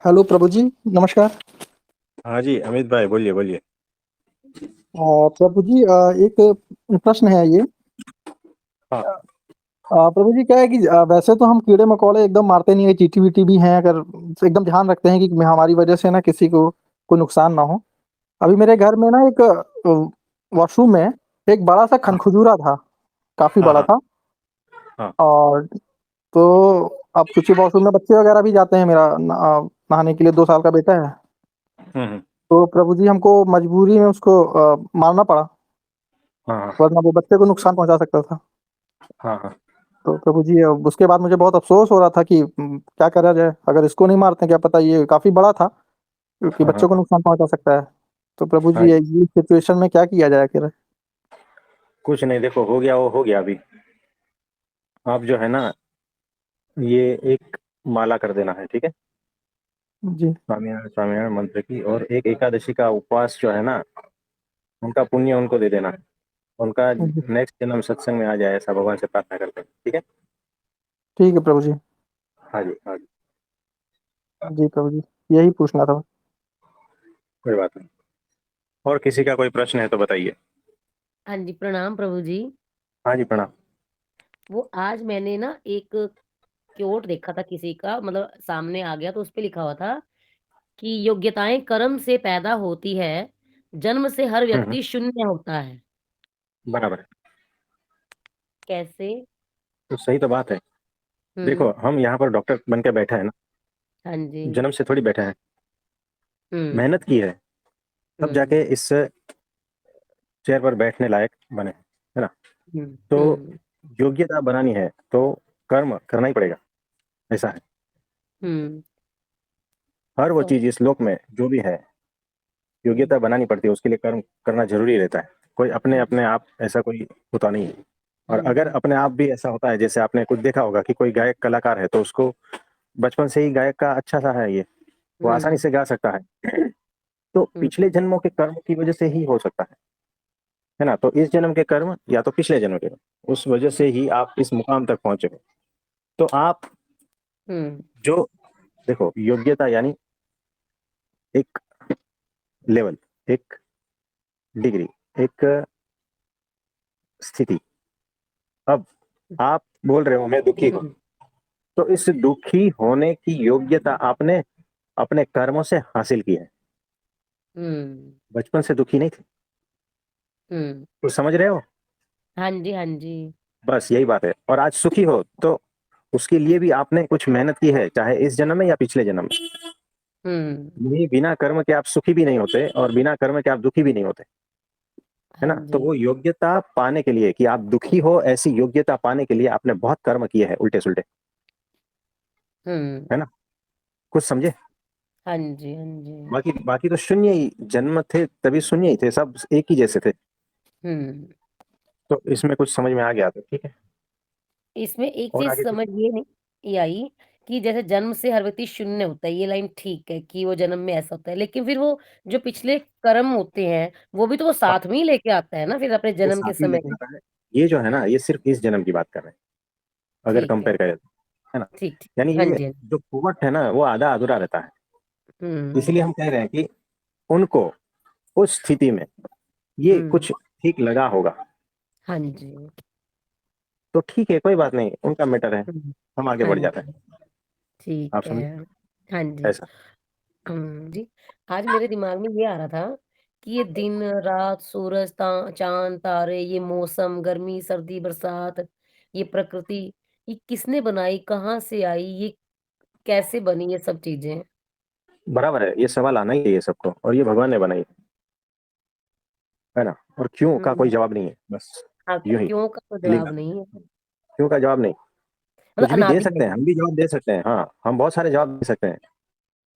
Hello प्रभु जी। नमस्कार। हाँ जी, अमित भाई बोलिए बोलिए। प्रभु जी, एक प्रश्न है ये। हाँ। प्रभु जी, क्या है कि वैसे तो हम कीड़े मकोड़े एकदम मारते नहीं है, चींटी वीटी भी हैं, अगर तो एकदम ध्यान रखते हैं कि हमारी वजह से ना किसी को कोई नुकसान ना हो। अभी मेरे घर में ना एक वॉशरूम में एक बड़ा सा हाँ खनखजूरा था, काफी हाँ बड़ा हाँ था। हाँ। और तो अब क्योंकि वॉशरूम में बच्चे वगैरह भी जाते हैं, मेरा नहाने के लिए 2 साल का बेटा है। हम्म। तो प्रभु जी, हमको मजबूरी में उसको मारना पड़ा, हाँ हाँ वरना वो बच्चे को नुकसान पहुंचा सकता था। हाँ हाँ तो प्रभु जी, अब उसके बाद मुझे बहुत अफसोस हो रहा था कि क्या करा जाए, अगर इसको नहीं मारते क्या पता, ये काफी बड़ा था, क्योंकि हाँ बच्चों हाँ को नुकसान पहुंचा सकता है। तो प्रभु जी, हाँ। ये सिचुएशन में क्या किया जाए आखिर? कुछ नहीं, देखो हो गया वो हो गया। अभी आप जो है ना, ये एक माला कर देना है, ठीक है। जी। स्वामीनारायण स्वामीनारायण मंत्र की, और एक एकादशी का उपवास जो है ना, उनका पुण्य उनको दे देना है। उनका जी। नेक्स्ट जन्म सत्संग में आ जाए, ऐसा भगवान से प्रार्थना करते हैं, ठीक है। ठीक है प्रभु जी। हाँ जी हाँ जी। जी प्रभु जी, यही पूछना था। कोई बात नहीं। और किसी का कोई प्रश्न है तो बताइए। हाँ जी, प्रणाम प्रभु जी। हाँ जी, प्रणाम। वो आज मैंने ना एक क्योट देखा था किसी का, मतलब सामने आ गया, तो उस पे लिखा हुआ था कि योग्यताएं कर्म से पैदा होती है, जन्म से हर हम्म। व्यक्ति शून्य होता है। बराबर है। कैसे? तो सही तो बात है। देखो, हम्म। हम यहाँ पर डॉक्टर बन के बैठे हैं ना, हाँ जी। जन्म से थोड़ी बैठे हैं। हम्म। मेहनत की है, तब हम्म। जाके इस चेयर पर बैठने लायक बने, है ना। हम्म। तो हम्म। योग्यता बनानी है तो कर्म करना ही पड़ेगा, ऐसा है। हम्म। हर वो तो चीज इस लोक में जो भी है, हम्म। योग्यता बनानी पड़ती है, उसके लिए कर्म करना जरूरी रहता है। कोई अपने हाँ अपने आप ऐसा कोई होता नहीं है। हाँ और अगर जी। अपने आप भी ऐसा होता है, जैसे आपने कुछ देखा होगा कि कोई गायक कलाकार है, तो उसको बचपन से ही गायक का अच्छा सा है ये, वो आसानी हम्म। से गा सकता है। तो पिछले हम्म। जन्मों के कर्म की वजह से ही हो सकता है ना। तो इस जन्म के कर्म या तो पिछले जन्म के कर्म, उस वजह से ही आप इस मुकाम तक पहुंचे हो। तो आप हम्म। जो, देखो, योग्यता यानी एक लेवल, एक डिग्री, एक स्थिति। अब आप बोल रहे हो मैं दुखी हूं, हम्म। तो इस दुखी होने की योग्यता आपने अपने कर्मों से हासिल की है। हम्म। बचपन से दुखी नहीं थे, हम्म। तो समझ रहे हो। हाँ जी, हाँ जी। बस यही बात है। और आज सुखी हो तो उसके लिए भी आपने कुछ मेहनत की है, चाहे इस जन्म में या पिछले जन्म में। हम्म। नहीं, बिना कर्म के आप सुखी भी नहीं होते, और बिना कर्म के आप दुखी भी नहीं होते, है हाँ ना। तो जी। वो योग्यता पाने के लिए कि आप दुखी हो, ऐसी योग्यता पाने के लिए आपने बहुत कर्म किए हैं उल्टे सुल्टे, हम्म। है ना। कुछ समझे। हाँ जी, हाँ जी। बाकी बाकी तो शून्य ही जन्म थे, तभी शून्य ही थे, सब एक ही जैसे थे। हम्म। तो इसमें कुछ समझ में आ गया तो ठीक है। इसमें एक और चीज आगे कुछ। समझ ये नहीं आई कि जैसे जन्म से हर व्यक्ति शून्य होता है, ये लाइन ठीक है कि वो जन्म में ऐसा होता है, लेकिन फिर वो जो पिछले कर्म होते हैं वो भी तो वो हाँ, साथ में ही लेके आता है ना, फिर अपने वो जन्म साथ के में समय लेके में। आता है। ये जो है ना, ये सिर्फ इस जन्म की बात कर रहे हैं, अगर ठीक है। कंपेयर करें तो, है ना। ठीक ठीक। यानी हाँ ये जी, हाँ जी। जो पोवर्ट है ना, वो आधा अधूरा रहता है। हम्म। इसलिए हम कह रहे हैं कि उनको उस स्थिति में ये हम्म। कुछ ठीक लगा होगा। हाँ जी। तो ठीक है, कोई बात नहीं, उनका मैटर है। हम्म। हम आगे हाँ बढ़ जाते जी। हैं। आप ठीक है। समझे हाँ जी। ऐसा। जी। आज मेरे दिमाग में ये आ रहा था कि ये दिन रात, सूरज, चांद, तारे, ये मौसम, गर्मी सर्दी बरसात, ये प्रकृति, ये किसने बनाई, कहाँ से आई, ये कैसे बनी, ये सब चीजें। बराबर है, ये सवाल आना ही चाहिए सबको, और ये भगवान ने बनाई है ना। और क्यों का कोई हम्म। जवाब नहीं है, बस हाँ, यूं ही क्यों का तो खाली जवाब बात है। नहीं है। क्यों का जवाब नहीं। मतलब कुछ भी दे अनादि है सकते हैं, हम ये। भी जवाब दे सकते हैं, हाँ, हम बहुत सारे जवाब दे सकते हैं।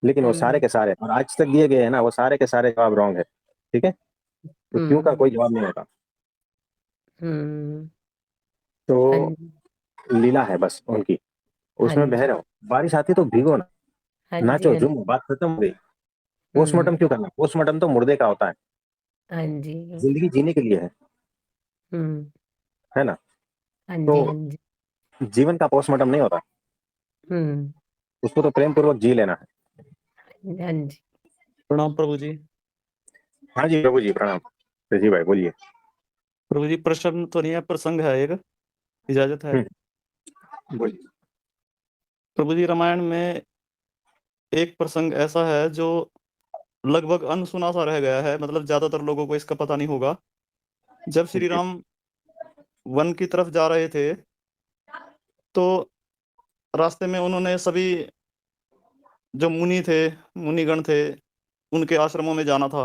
लेकिन वो सारे हम्म। के सारे, और आज तक दिए गए हैं ना, वो सारे के सारे जवाब रॉन्ग है, ठीक है। तो क्यों का हम्म। कोई जवाब नहीं होता। हम्म। हाँ तो जी। लीला है बस उनकी, हाँ उसमें बह जी। रहे हो। बारिश आती तो भीगो ना, हाँ जी। नाचो हाँ झूमो, जी। बात खत्म हो गई। पोस्टमार्टम हम्म। क्यों करना, पोस्टमार्टम तो मुर्दे का होता है। हाँ जी। जिंदगी जीने के लिए हम्म। है ना। हाँ तो जी। हाँ जी। जीवन का पोस्टमार्टम नहीं होता, हम्म। उसको तो प्रेम पूर्वक जी लेना है। हाँ जी। प्रणाम प्रभु जी। हाँ जी प्रभु जी, प्रणाम। जी भाई बोलिए। प्रभु जी प्रश्न तो नहीं है, प्रसंग है एक, इजाजत है? बोलिए। प्रभु जी रामायण में एक प्रसंग ऐसा है जो लगभग अनसुना सा रह गया है, मतलब ज्यादातर लोगों को इसका पता नहीं होगा। जब श्री जी। राम वन की तरफ जा रहे थे तो रास्ते में उन्होंने सभी जो मुनि थे, मुनिगण थे, उनके आश्रमों में जाना था।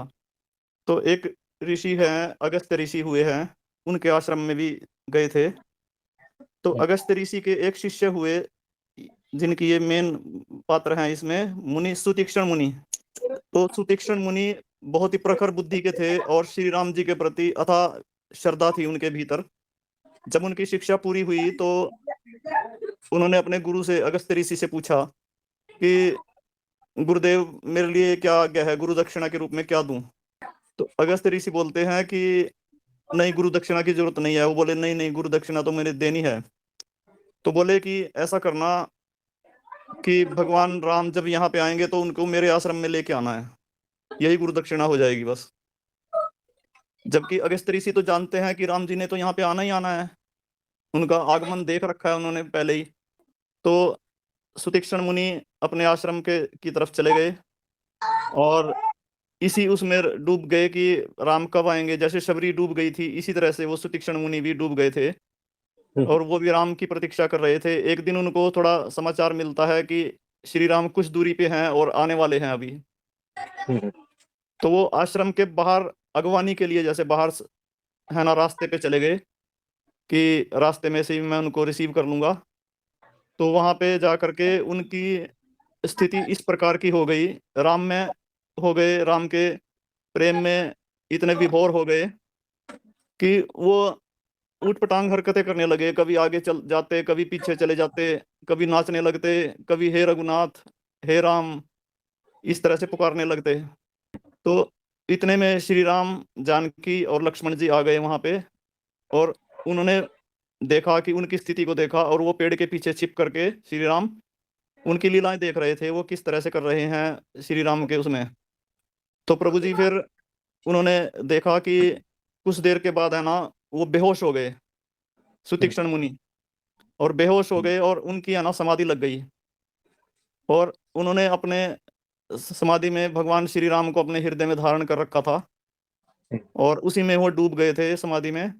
तो एक ऋषि हैं, अगस्त्य ऋषि हुए हैं, उनके आश्रम में भी गए थे। तो अगस्त्य ऋषि के एक शिष्य हुए, जिनकी ये मेन पात्र हैं इसमें, मुनि सुतीक्ष्ण मुनि। तो सुतीक्ष्ण मुनि बहुत ही प्रखर बुद्धि के थे और श्री राम जी के प्रति अथाह श्रद्धा थी उनके भीतर। जब उनकी शिक्षा पूरी हुई तो उन्होंने अपने गुरु से, अगस्त्य ऋषि से पूछा कि गुरुदेव मेरे लिए क्या आज्ञा है, गुरु दक्षिणा के रूप में क्या दूं? तो अगस्त्य ऋषि बोलते हैं कि नहीं, गुरु दक्षिणा की जरूरत नहीं है। वो बोले नहीं नहीं, गुरु दक्षिणा तो मैंने देनी है। तो बोले कि ऐसा करना कि भगवान राम जब यहाँ पे आएंगे तो उनको मेरे आश्रम में लेके आना है, यही गुरु दक्षिणा हो जाएगी बस। जबकि अगस्त्य ऋषि तो जानते हैं कि राम जी ने तो यहाँ पे आना ही आना है, उनका आगमन देख रखा है उन्होंने पहले ही। तो सुतीक्ष्ण मुनि अपने आश्रम के की तरफ चले गए और इसी उसमें डूब गए कि राम कब आएंगे। जैसे शबरी डूब गई थी, इसी तरह से वो सुतीक्ष्ण मुनि भी डूब गए थे और वो भी राम की प्रतीक्षा कर रहे थे। एक दिन उनको थोड़ा समाचार मिलता है कि श्री राम कुछ दूरी पे हैं और आने वाले हैं अभी। तो वो आश्रम के बाहर अगवानी के लिए, जैसे बाहर है ना, रास्ते पे चले गए कि रास्ते में से ही मैं उनको रिसीव कर लूंगा। तो वहां पे जा करके उनकी स्थिति इस प्रकार की हो गई, राम में हो गए, राम के प्रेम में इतने विभोर हो गए कि वो ऊटपटांग हरकतें करने लगे। कभी आगे चल जाते, कभी पीछे चले जाते, कभी नाचने लगते, कभी हे रघुनाथ, हे राम, इस तरह से पुकारने लगते। तो इतने में श्री राम, जानकी और लक्ष्मण जी आ गए वहां पे और उन्होंने देखा कि उनकी स्थिति को देखा और वो पेड़ के पीछे छिप करके श्री राम उनकी लीलाएं देख रहे थे, वो किस तरह से कर रहे हैं श्री राम के उसमें। तो प्रभु जी फिर उन्होंने देखा कि कुछ देर के बाद है ना, वो बेहोश हो गए सुतीक्ष्ण मुनि, और बेहोश हो गए और उनकी है ना समाधि लग गई। और उन्होंने अपने समाधि में भगवान श्री राम को अपने हृदय में धारण कर रखा था और उसी में वो डूब गए थे समाधि में।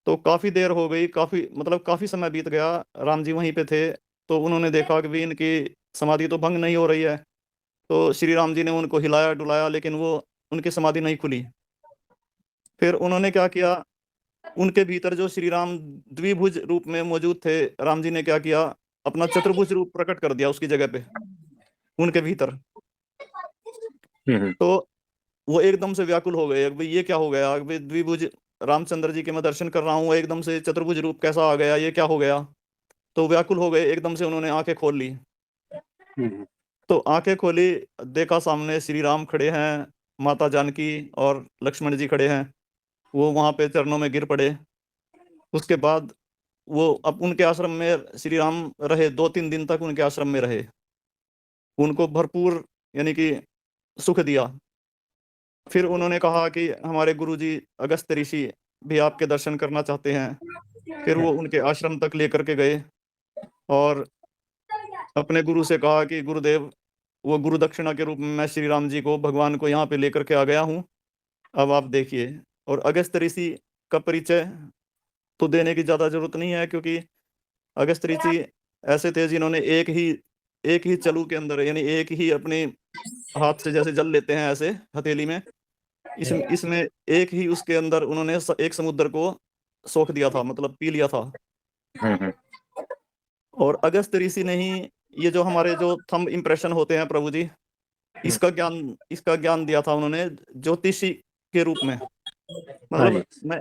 तो काफी देर हो गई, काफी मतलब काफी समय बीत गया, राम जी वहीं पे थे। तो उन्होंने देखा कि भी इनकी समाधि तो भंग नहीं हो रही है। तो श्री राम जी ने उनको हिलाया डुलाया, लेकिन वो उनकी समाधि नहीं खुली। फिर उन्होंने क्या किया, उनके भीतर जो श्री राम द्विभुज रूप में मौजूद थे, राम जी ने क्या किया, अपना चतुर्भुज रूप प्रकट कर दिया उसकी जगह पे, उनके भीतर। तो वो एकदम से व्याकुल हो गए, भाई ये क्या हो गया, भाई द्विभुज रामचंद्र जी के मैं दर्शन कर रहा हूँ, एकदम से चतुर्भुज रूप कैसा आ गया, ये क्या हो गया। तो व्याकुल हो गए, एकदम से उन्होंने आंखें खोल ली। तो आंखें खोली, देखा सामने श्री राम खड़े हैं, माता जानकी और लक्ष्मण जी खड़े हैं। वो वहां पे चरणों में गिर पड़े। उसके बाद वो अब उनके आश्रम में श्री राम रहे, 2-3 दिन तक उनके आश्रम में रहे, उनको भरपूर यानी कि सुख दिया। फिर उन्होंने कहा कि हमारे गुरुजी अगस्त्य ऋषि भी आपके दर्शन करना चाहते हैं। फिर वो उनके आश्रम तक लेकर के गए और अपने गुरु से कहा कि गुरुदेव, वो गुरु दक्षिणा के रूप में मैं श्री राम जी को, भगवान को यहाँ पे लेकर के आ गया हूँ, अब आप देखिए। और अगस्त्य ऋषि का परिचय तो देने की ज्यादा जरूरत नहीं है, क्योंकि अगस्त्य ऋषि ऐसे थे जिन्होंने एक ही चलू के अंदर, यानी एक ही अपने हाथ से जैसे जल लेते हैं ऐसे हथेली में, इसमें एक ही उसके अंदर उन्होंने एक समुद्र को सोख दिया था, मतलब पी लिया था। और अगस्त्य ऋषि ने ही ये जो हमारे जो थंब इंप्रेशन होते हैं प्रभु जी, इसका ज्ञान दिया था उन्होंने ज्योतिषी के रूप में। मतलब मैं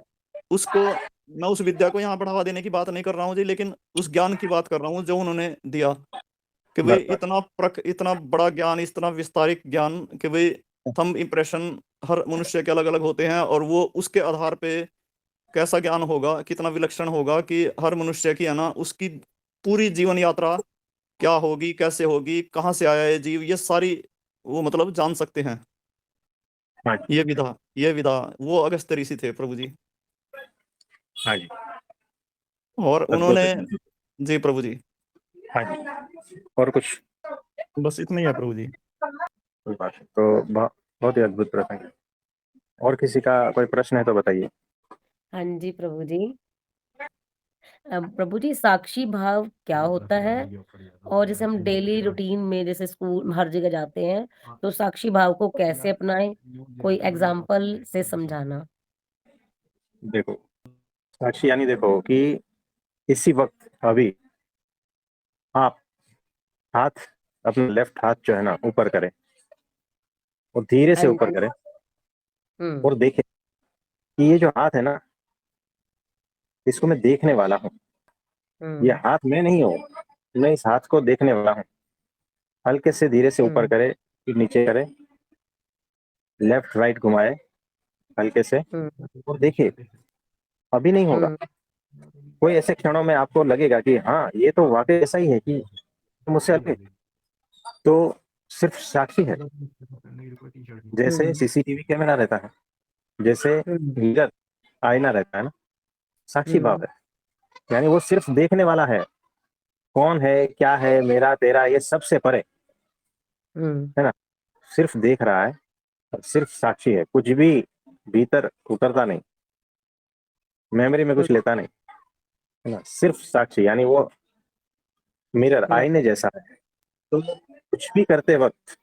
उस विद्या को यहाँ बढ़ावा देने की बात नहीं कर रहा हूँ जी, लेकिन उस ज्ञान की बात कर रहा हूँ जो उन्होंने दिया कि भाई इतना बड़ा ज्ञान, इतना विस्तारित ज्ञान कि भाई थंब इंप्रेशन हर मनुष्य के अलग अलग होते हैं, और वो उसके आधार पे कैसा ज्ञान होगा, कितना विलक्षण होगा कि हर मनुष्य की है ना, उसकी पूरी जीवन यात्रा क्या होगी, कैसे होगी, कहाँ से आया है जीव, ये सारी वो मतलब जान सकते हैं। हाँ जी, ये विधा वो अगस्त्य ऋषि थे प्रभु जी। हाँ जी, और अद्भुत उन्होंने, है। जी प्रभु जी, हाँ जी, और कुछ? बस इतना ही है प्रभु जी। कोई बात नहीं, तो बहुत ही अद्भुत प्रसंग है। और किसी का कोई प्रश्न है तो बताइए। हाँ जी प्रभु जी। प्रभु जी, साक्षी भाव क्या होता है? और जैसे हम डेली रूटीन में जैसे स्कूल हर जगह जाते हैं, तो साक्षी भाव को कैसे अपनाएं? कोई एग्जाम्पल से समझाना। देखो, साक्षी यानी देखो कि इसी वक्त अभी आप हाथ, अपना लेफ्ट हाथ जो है ना ऊपर करें, और धीरे हाँ से ऊपर जी। करें, हम्म। और देखें कि ये जो हाथ है ना, इसको मैं देखने वाला हूँ। ये हम्म। हाथ मैं नहीं हूँ, मैं इस हाथ को देखने वाला हूँ। हल्के से धीरे से ऊपर हम्म। करे, फिर नीचे करे, लेफ्ट राइट घुमाए हल्के से, हम्म। और देखिए अभी नहीं होगा। हम्म। कोई ऐसे क्षणों में आपको लगेगा कि हाँ ये तो वाकई ऐसा ही है कि मुझसे अलग है। तो सिर्फ साक्षी है, जैसे हम्म। सीसीटीवी कैमरा रहता है, जैसे हम्म। मिरर, आईना रहता है ना, साक्षी भाव हम्म। है। यानी वो सिर्फ देखने वाला है, कौन है क्या है मेरा तेरा ये सबसे परे, हम्म। है ना। सिर्फ देख रहा है, और सिर्फ साक्षी है, कुछ भी भीतर उतरता नहीं, मेमोरी में कुछ लेता नहीं, है ना। सिर्फ साक्षी यानी वो मिरर, हम्म। आईने जैसा है। तो कुछ भी करते वक्त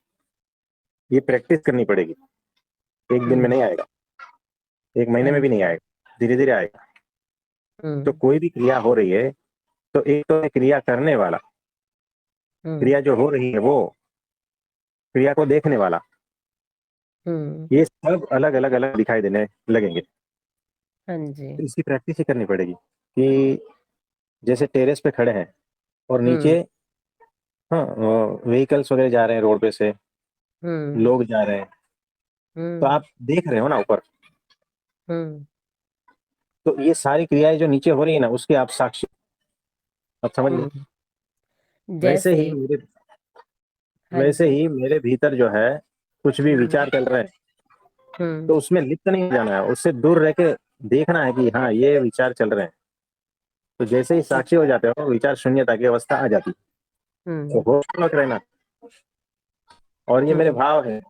ये प्रैक्टिस करनी पड़ेगी। एक दिन में हम्म। नहीं आएगा, एक महीने हाँ में भी जी। नहीं आएगा, धीरे धीरे आएगा। तो हम्म। कोई भी क्रिया हो रही है, तो एक तो है क्रिया करने वाला, हम्म। क्रिया जो हो रही है वो, क्रिया को देखने वाला, हम्म। ये सब अलग अलग अलग दिखाई देने लगेंगे। हाँ जी। तो इसकी प्रैक्टिस ही करनी पड़ेगी कि जैसे टेरेस पे खड़े हैं और हम्म। नीचे, हाँ, व्हीकल्स वगैरह जा रहे हैं रोड पे से, हम्म। लोग जा रहे हैं, तो हम्म। आप देख रहे हो ना ऊपर। हम्म। तो ये सारी क्रियाएं जो नीचे हो रही है ना, उसके आप साक्षी, आप समझ गए। हम्म। वैसे जैसे। ही मेरे हाँ वैसे जी। ही मेरे भीतर जो है कुछ भी हम्म। विचार चल रहे हैं, हम्म। तो उसमें लिप्त नहीं जाना है, उससे दूर रह के देखना है कि हाँ ये विचार चल रहे हैं। तो जैसे ही ठीक। साक्षी हो जाते हो, विचार शून्यता की अवस्था आ जाती है। तो हम्म। होशपूर्वक रहना, और ये मेरे हम्म। भाव है,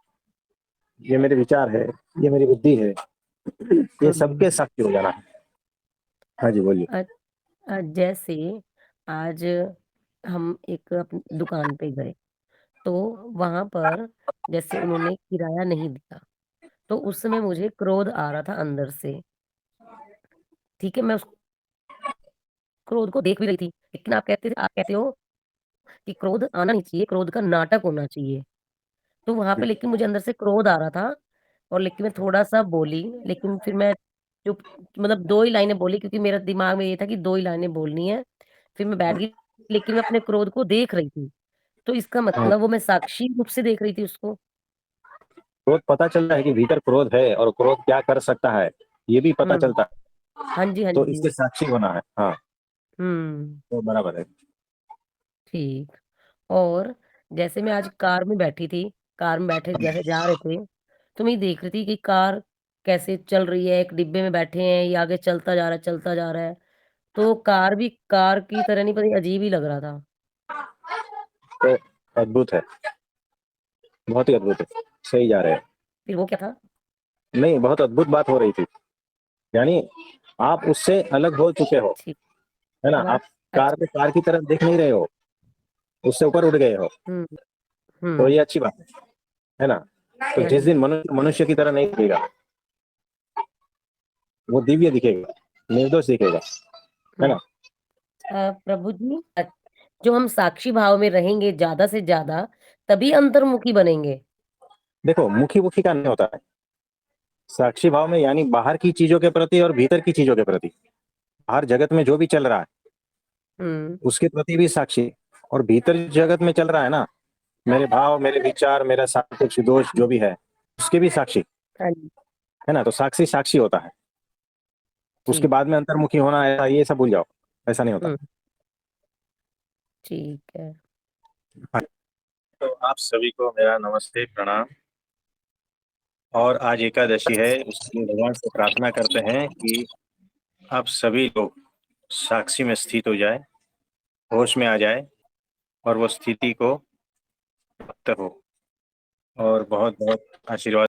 ये मेरे विचार है, ये मेरी बुद्धि है, ये हम्म। सबके साक्षी हो जाना है। हाँ जी, बोलिए। अ- जैसे आज हम एक दुकान पे गए, तो वहां पर जैसे उन्होंने किराया नहीं दिया, तो उस समय मुझे क्रोध आ रहा था अंदर से। ठीक है, मैं उस क्रोध को देख भी रही थी, लेकिन आप कहते हो कि क्रोध आना नहीं चाहिए, क्रोध का नाटक होना चाहिए। तो वहां पे लेकिन मुझे अंदर से क्रोध आ रहा था, और लेकिन मैं थोड़ा सा बोली, लेकिन फिर मैं चुप, मतलब दो ही लाइनें बोली, क्योंकि मेरे दिमाग में ये था कि दो ही लाइनें बोलनी है। फिर मैं बैठ गई, लेकिन मैं अपने क्रोध को देख रही थी। तो इसका हाँ, मतलब वो मैं साक्षी रूप से देख रही थी उसको। क्रोध पता चलता है कि भीतर क्रोध है, और क्रोध क्या कर सकता है ये भी पता हम्म। चलता है। हाँ जी, हाँ तो जी। इसके साक्षी होना है, हाँ। हम्म। तो बराबर है। ठीक। और जैसे मैं आज कार में बैठी थी, कार में बैठे जैसे जा रहे थे, तो मैं ये देख रही थी कि कार कैसे चल रही है, एक डिब्बे में बैठे हैं, ये आगे चलता जा रहा है, चलता जा रहा है। तो कार भी कार की तरह नहीं, पता नहीं अजीब ही लग रहा था। तो अद्भुत है, बहुत ही अद्भुत है, सही जा रहे हैं। फिर वो क्या था? नहीं, बहुत अद्भुत बात हो रही थी, यानी आप उससे अलग हो चुके हो, ठीक। है ना। अब आप कार अच्छा। पे, कार की तरफ देख नहीं रहे हो, उससे ऊपर उठ गए हो। हुँ, तो ये हुँ। अच्छी बात है ना। तो हाँ जिस जी। दिन मनुष्य मनुष्य की तरह नहीं दिखेगा, वो दिव्य दिखेगा, निर्दोष दिखेगा, है हुँ। ना। प्रभु जी, जो हम साक्षी भाव में रहेंगे ज़्यादा से ज़्यादा, तभी अंतर्मुखी बनेंगे। देखो, मुखी मुखी का नहीं होता है साक्षी भाव में, यानी बाहर की चीजों के प्रति और भीतर की चीजों के प्रति, बाहर जगत में जो भी चल रहा है हुँ। उसके प्रति भी साक्षी, और भीतर जगत में चल रहा है ना, मेरे भाव, मेरे विचार, मेरा सब कुछ दोष जो भी है, उसके भी साक्षी, हाँ जी। है ना। तो साक्षी साक्षी होता है, उसके ठीक। बाद में अंतर्मुखी होना है ये सब भूल जाओ, ऐसा नहीं होता। हुँ। ठीक है। हाँ, तो आप सभी को मेरा नमस्ते प्रणाम। और आज एकादशी है, इसलिए भगवान से प्रार्थना करते हैं कि आप सभी लोग साक्षी में स्थित हो जाए, होश में आ जाए और वो स्थिति को प्राप्त हो और बहुत बहुत आशीर्वाद